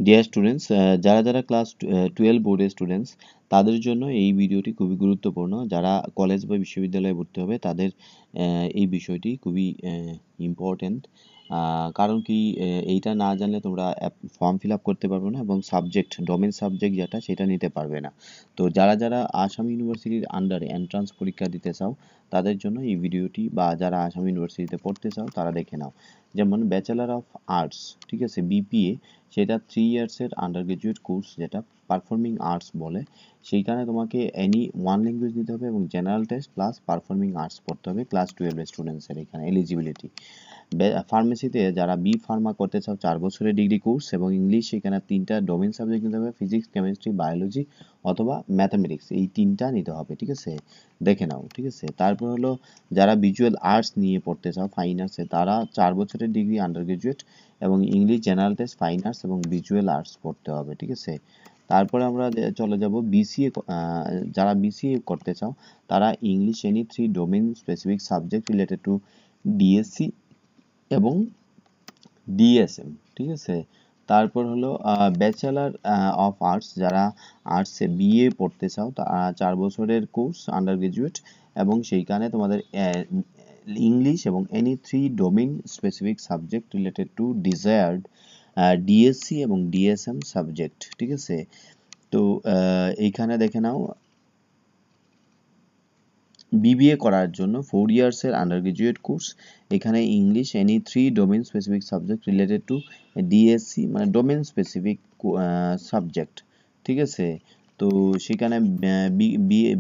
Dear students, যারা যারা class 12 বোর্ডের স্টুডেন্টস, তাদের জন্য এই ভিডিওটি খুবই গুরুত্বপূর্ণ। যারা কলেজ বা বিশ্ববিদ্যালয়ে ভর্তি হবে তাদের এই বিষয়টি খুবই ইম্পর্ট্যান্ট। কারণ কি, এইটা না জানলে তোমরা ফর্ম ফিল আপ করতে পারবে না এবং সাবজেক্ট ডোমেন সাবজেক্ট যেটা সেটা নিতে পারবে না। তো যারা যারা আসাম ইউনিভার্সিটির আন্ডারে এন্ট্রান্স পরীক্ষা দিতে চাও তাদের জন্য এই ভিডিওটি, বা যারা আসাম ইউনিভার্সিটিতে পড়তে চাও তারা দেখে নাও। যেমন ব্যাচেলার অফ আর্টস, ঠিক আছে, বিপিএ, সেটা 3 ইয়ার্সের আন্ডার গ্রাজুয়েট কোর্স, যেটা পারফর্মিং আর্টস বলে। সেইখানে তোমাকে এনি ওয়ান ল্যাঙ্গুয়েজ নিতে হবে এবং general test plus performing arts পড়তে হবে ক্লাস 12 স্টুডেন্টসের এখানে এলিজিবিলিটি। ফার্মেসিতে যারা বি ফার্মা করতে চাও 4 বছরের ডিগ্রি কোর্স এবং ইংলিশ, এখানে 3টা ডোমেন সাবজেক্ট নিতে হবে, ফিজিক্স, কেমিস্ট্রি, বায়োলজি অথবা ম্যাথামেটিক্স, এই 3টা নিতে হবে, ঠিক আছে, দেখে নাও, ঠিক আছে। তারপর হলো যারা ভিজুয়াল আর্টস নিয়ে পড়তে চাও ফাইন আর্টসে, তারা 4 বছরের ডিগ্রি আন্ডার গ্রাজুয়েট এবং English, general test, fine arts এবং ভিজুয়াল আর্টস পড়তে হবে, ঠিক আছে। তারপরে আমরা চলে যাব বিসিএ। যারা বিসিএ করতে চাও তারা English any 3 domain specific subject related to DSC এবং ডিএসএম, ঠিক আছে। তারপর হলো ব্যাচেলার অফ আর্টস, যারা আর্টসে বিএ পড়তে চাও, 4 বছরের কোর্স আন্ডার গ্রাজুয়েট এবং সেইখানে তোমাদের ইংলিশ এবং any 3 domain specific subject related to desired DSC এবং ডিএসএম সাবজেক্ট, ঠিক আছে। তো এইখানে দেখে নাও, বিবিএ করার জন্য 4 ইয়ার্সের আন্ডার গ্রাজুয়েট কোর্স, এখানে English any 3 domain specific subject related to DSC, মানে ডোমেন স্পেসিফিক সাবজেক্ট, ঠিক আছে। তো সেখানে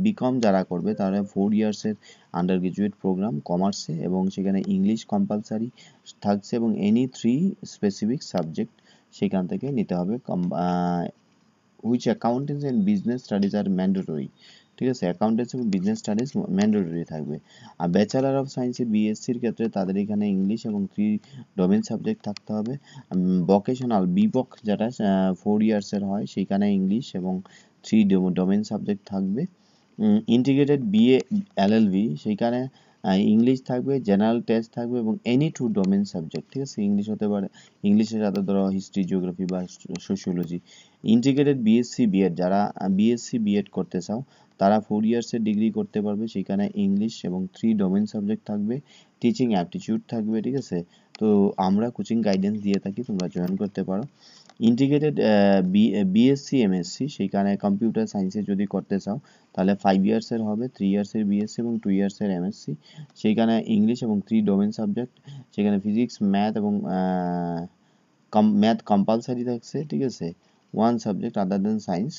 বিকম যারা করবে তারা 4 ইয়ার্সের আন্ডার গ্রাজুয়েট প্রোগ্রাম কমার্সে এবং সেখানে ইংলিশ কম্পালসারি থাকছে এবং এনি 3 স্পেসিফিক সাবজেক্ট সেখান থেকে নিতে হবে। Which accountancy and business studies are mandatory, ঠিক আছে, অ্যাকাউন্টেন্সি এবং বিজনেস স্টাডিজ ম্যান্ডেটরি থাকবে। আর ব্যাচেলার অফ সায়েন্সে বিএসসির ক্ষেত্রে তাদের এখানে ইংলিশ এবং 3 ডোমেন সাবজেক্ট থাকতে হবে। ভোকেশনাল বিভক যেটা 4 ইয়ার্সের হয়, সেখানে ইংলিশ এবং 3 ডোমেন সাবজেক্ট থাকবে। ইন্টিগ্রেটেড বিএ এলএলবি, সেইখানে ইংলিশ থাকবে, জেনারেল টেস্ট থাকবে এবং এনি 2 ডোমেন সাবজেক্ট, ঠিক আছে। ইংলিশ হতে পারে, ইংলিশের সাথে ধরো হিস্ট্রি, জিওগ্রাফি বা সোশিওলজি। ইন্টিগ্রেটেড বিএসসি বিএড, যারা বিএসসি বিএড করতে চাও তারা 4 ইয়ার্সের ডিগ্রি করতে পারবে, সেখানে ইংলিশ এবং 3 ডোমেন সাবজেক্ট থাকবে, টিচিং অ্যাপটিটিউড থাকবে, ঠিক আছে। তো আমরা কোচিং গাইডেন্স দিয়ে থাকি, তোমরা জয়েন করতে পারো। ইন্টিগ্রেটেড বিএসসি এমএসসি, সেখানে কম্পিউটার সায়েন্সে যদি করতে চাও তাহলে 5 ইয়ার্সের হবে, 3 ইয়ার্সের বিএসসি এবং 2 ইয়ার্সের এমএসসি, সেইখানে ইংলিশ এবং 3 ডোমেন সাবজেক্ট, সেখানে ফিজিক্স, ম্যাথ এবং ম্যাথ কম্পালসারি থাকছে, ঠিক আছে, ওয়ান সাবজেক্ট আদার দেন সায়েন্স,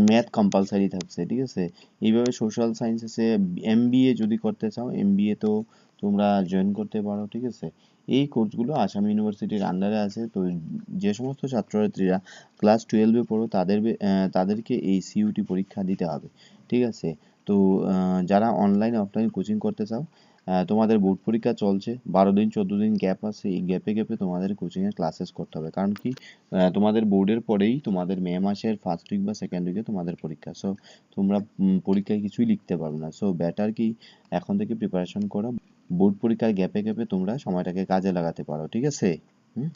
ম্যাথ কম্পালসারি থাকছে, ঠিক আছে। এইভাবে সোশ্যাল সায়েন্সেসে এমবিএ যদি করতে চাও, এমবিএ তো তোমরা জয়েন করতে পারো, ঠিক আছে। এই কোর্সগুলো আসাম ইউনিভার্সিটির আন্ডারে আছে। তো যে সমস্ত ছাত্রছাত্রীরা ক্লাস 12-এ পড়ো তাদেরকে এই সিইউটি পরীক্ষা দিতে হবে, ঠিক আছে। তো যারা অনলাইন অফলাইন কোচিং করতে চাও, তোমাদের বোর্ড পরীক্ষা চলছে, 12 দিন 14 দিন গ্যাপ আছে, এই গ্যাপে গ্যাপে তোমাদের কোচিংয়ের ক্লাসেস করতে হবে। কারণ কি, তোমাদের বোর্ডের পরেই তোমাদের মে মাসের ফার্স্ট উইক বা সেকেন্ড উইকে তোমাদের পরীক্ষা। সো তোমরা পরীক্ষায় কিছুই লিখতে পারবে না। সো বেটার কি এখন থেকে প্রিপারেশন করো, বোর্ড পরীক্ষার গ্যাপে গ্যাপে তোমরা সময়টাকে কাজে লাগাতে পারো, ঠিক আছে। হুম।